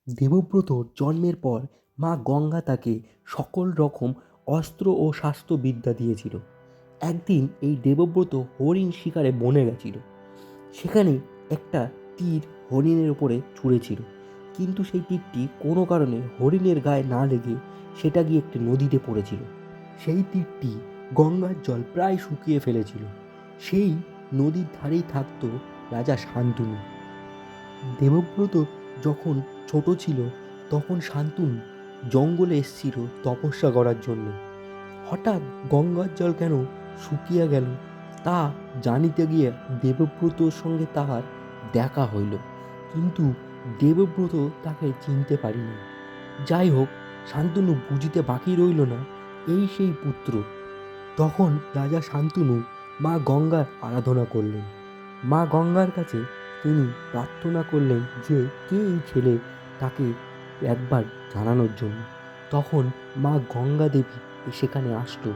দেবব্রতর জন্মের পর মা গঙ্গা তাকে সকল রকম অস্ত্র ও স্বাস্থ্যবিদ্যা দিয়েছিল। একদিন এই দেবব্রত হরিণ শিকারে বনে গেছিল। সেখানে একটা তীর হরিণের ওপরে ছুঁড়েছিল, কিন্তু সেই তীরটি কোনো কারণে হরিণের গায়ে না লেগে সেটা গিয়ে একটি নদীতে পড়েছিল। সেই তীরটি গঙ্গার জল প্রায় শুকিয়ে ফেলেছিল। সেই নদীর ধারেই থাকতো রাজা শান্তনু। দেবব্রত যখন ছোট ছিল তখন শান্তনু জঙ্গলে এসেছিল তপস্যা করার জন্য। হঠাৎ গঙ্গার জল কেন শুকিয়ে গেল তা জানিতে গিয়ে দেবব্রতর সঙ্গে তাহার দেখা হইল, কিন্তু দেবব্রত তাকে চিনতে পারিনি। যাই হোক, শান্তনু বুঝিতে বাকি রইল না এই সেই পুত্র। তখন রাজা শান্তনু মা গঙ্গার আরাধনা করলেন। মা গঙ্গার কাছে তিনি প্রার্থনা করলেন যে কে এই ছেলে, তাকে একবার জানানোর জন্য। তখন মা গঙ্গা দেবী সেখানে আসলো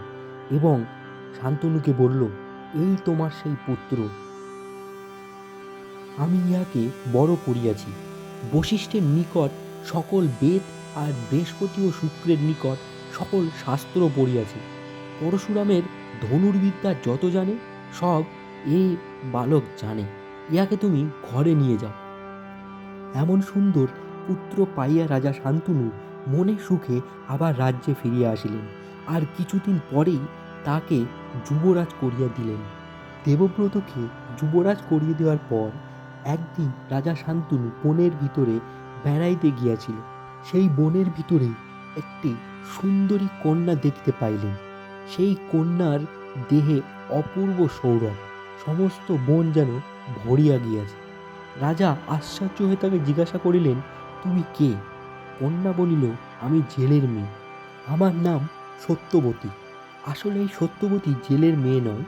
এবং শান্তনুকে বলল, এই তোমার সেই পুত্র, আমি ইহাকে বড় করিয়াছি। বশিষ্ঠের নিকট সকল বেদ আর বৃহস্পতি ও শুক্রের নিকট সকল শাস্ত্র পড়িয়াছি। পরশুরামের ধনুর্বিদ্যা যত জানে সব এই বালক জানে। ইহাকে তুমি ঘরে নিয়ে যাও। এমন সুন্দর পুত্র পাইয়া রাজা শান্তনু মনে সুখে আবার রাজ্যে ফিরিয়া আসিলেন, আর কিছুদিন পরেই তাকে যুবরাজ করিয়া দিলেন। দেবব্রতকে যুবরাজ করিয়ে দেওয়ার পর একদিন রাজা শান্তনু বনের ভিতরে বেড়াইতে গিয়াছিল। সেই বনের ভিতরে একটি সুন্দরী কন্যা দেখতে পাইলেন। সেই কন্যার দেহে অপূর্ব সৌরভ, সমস্ত বন যেন ভরিয়া গিয়াছে। রাজা আশ্চর্য হয়ে তাকে জিজ্ঞাসা করিলেন, তুমি কে? কন্যা বলিল, আমি জেলের মেয়ে, আমার নাম সত্যবতী। আসলে এই সত্যবতী জেলের মেয়ে নয়,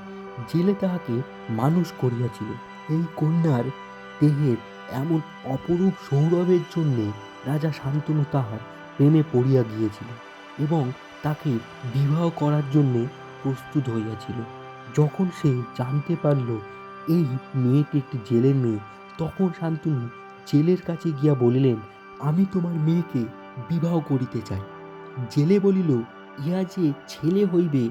জেলে তাহাকে মানুষ করিয়াছিল। এই কন্যার দেহের এমন অপরূপ সৌরভের জন্যে রাজা শান্তনু তাহার প্রেমে পড়িয়া গিয়েছিল এবং তাকে বিবাহ করার জন্যে প্রস্তুত হইয়াছিল। যখন সে জানতে পারল এই মেয়েটি একটি জেলের মেয়ে, তখন শান্তনু জেলের কাছে গিয়া বলিলেন, আমি তোমার মেয়েকে বিবাহ করিতে চাই। জেলে বলিল, ইহা যে ছেলে হইবে,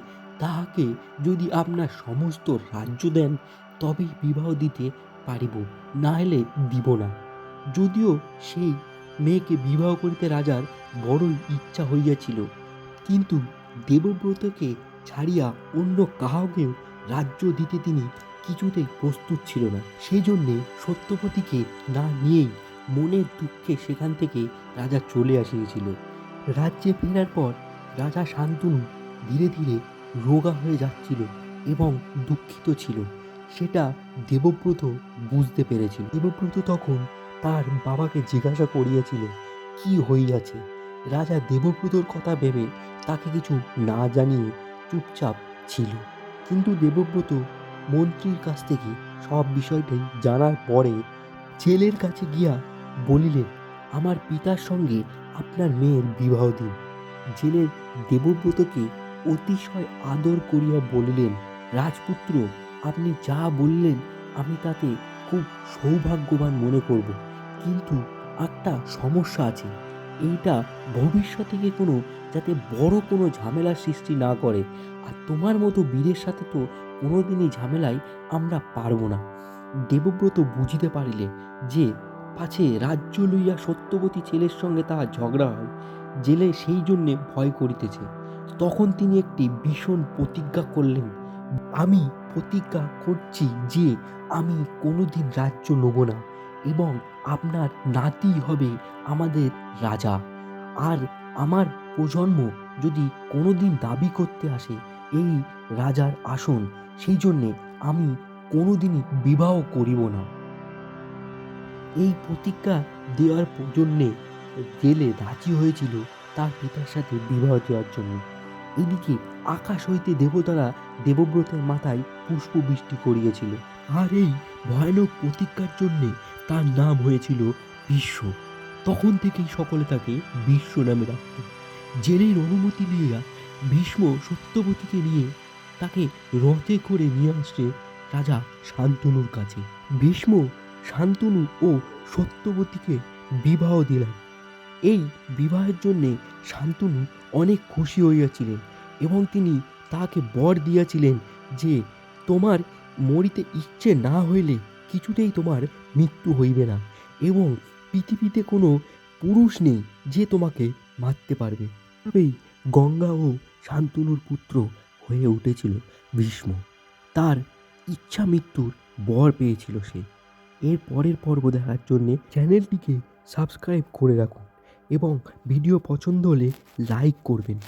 তাহাকে যদি আপনার সমস্ত রাজ্য দেন তবেই বিবাহ দিতে পারিব, না হলে দিব না। যদিও সেই মেয়েকে বিবাহ করিতে রাজার বড়ই ইচ্ছা হইয়াছিল, কিন্তু দেবব্রতকে ছাড়িয়া অন্য কাহাকেও রাজ্য দিতে তিনি কিছুতেই প্রস্তুত ছিল না। সেই জন্যে সত্যবতীকে না নিয়েই মনের দুঃখে সেখান থেকে রাজা চলে আসিয়াছিল। রাজ্যে ফেরার পর রাজা শান্তনু ধীরে ধীরে রোগা হয়ে যাচ্ছিল এবং দুঃখিত ছিল। সেটা দেবব্রত বুঝতে পেরেছিল। দেবব্রত তখন তার বাবাকে জিজ্ঞাসা করিয়াছিল কি হইয়াছে। রাজা দেবব্রতর কথা ভেবে তাকে কিছু না জানিয়ে চুপচাপ ছিল, কিন্তু দেবব্রত মন্ত্রীর কাছ থেকে সব বিষয়টাই জানার পরে জেলের কাছে গিয়া বলিলেন, আমার পিতার সঙ্গে আপনার মেয়ের বিবাহ দিন। জেলের দেবব্রতকে অতিশয় আদর করিয়া বলিলেন, রাজপুত্র, আপনি যা বললেন আমি তাতে খুব সৌভাগ্যবান মনে করব, কিন্তু একটা সমস্যা আছে। এইটা ভবিষ্যতে গিয়ে কোনো যাতে বড় কোনো ঝামেলার সৃষ্টি না করে, আর তোমার মতো বীরের সাথে তো কোনোদিনই ঝামেলায় আমরা পারবো না। দেবব্রত বুঝিতে পারিলে যে পাছে রাজ্য লইয়া সত্যবতী ছেলের সঙ্গে তাহার ঝগড়া হয়, জেলে সেই জন্যে ভয় করিতেছে। তখন তিনি একটি ভীষণ প্রতিজ্ঞা করলেন, আমি প্রতিজ্ঞা করছি যে আমি কোনোদিন রাজ্য নেব না এবং আপনার নাতি হবে আমাদের রাজা। আর আমার প্রজন্ম যদি কোনোদিন দাবি করতে আসে এই রাজার আসন, সেই জন্যে আমি কোনোদিনই বিবাহ করিব না। এই প্রতিজ্ঞা দেওয়ার জন্যে জেলে রাজি হয়েছিল তার পিতার সাথে বিবাহ দেওয়ার জন্য। এদিকে আকাশ হইতে দেবতারা দেবব্রতের মাথায় পুষ্পবৃষ্টি করিয়েছিল, আর এই ভয়ানক প্রতিজ্ঞার জন্যে তার নাম হয়েছিল ভীষ্ম। তখন থেকেই সকলে তাকে ভীষ্ম নামে ডাকত। জেলের অনুমতি লইয়া ভীষ্ম সত্যবতীকে নিয়ে তাকে রথে করে নিয়ে আসে রাজা শান্তনুর কাছে। ভীষ্ম শান্তনু ও সত্যবতীকে বিবাহ দিলেন। এই বিবাহের জন্যে শান্তনু অনেক খুশি হইয়াছিলেন এবং তিনি তাহাকে বর দিয়াছিলেন যে তোমার মরিতে ইচ্ছে না হইলে কিছুতেই তোমার মৃত্যু হইবে না এবং পৃথিবীতে কোনো পুরুষ নেই যে তোমাকে মারতে পারবে। তবেই গঙ্গা ও শান্তনুর পুত্র হয়ে উঠেছিল ভীষ্ম। তার ইচ্ছা মৃত্যুর বর পেয়েছিল সে। এর পরের পর্ব দেখার জন্যে চ্যানেলটিকে সাবস্ক্রাইব করে রাখুন এবং ভিডিও পছন্দ হলে লাইক করবেন।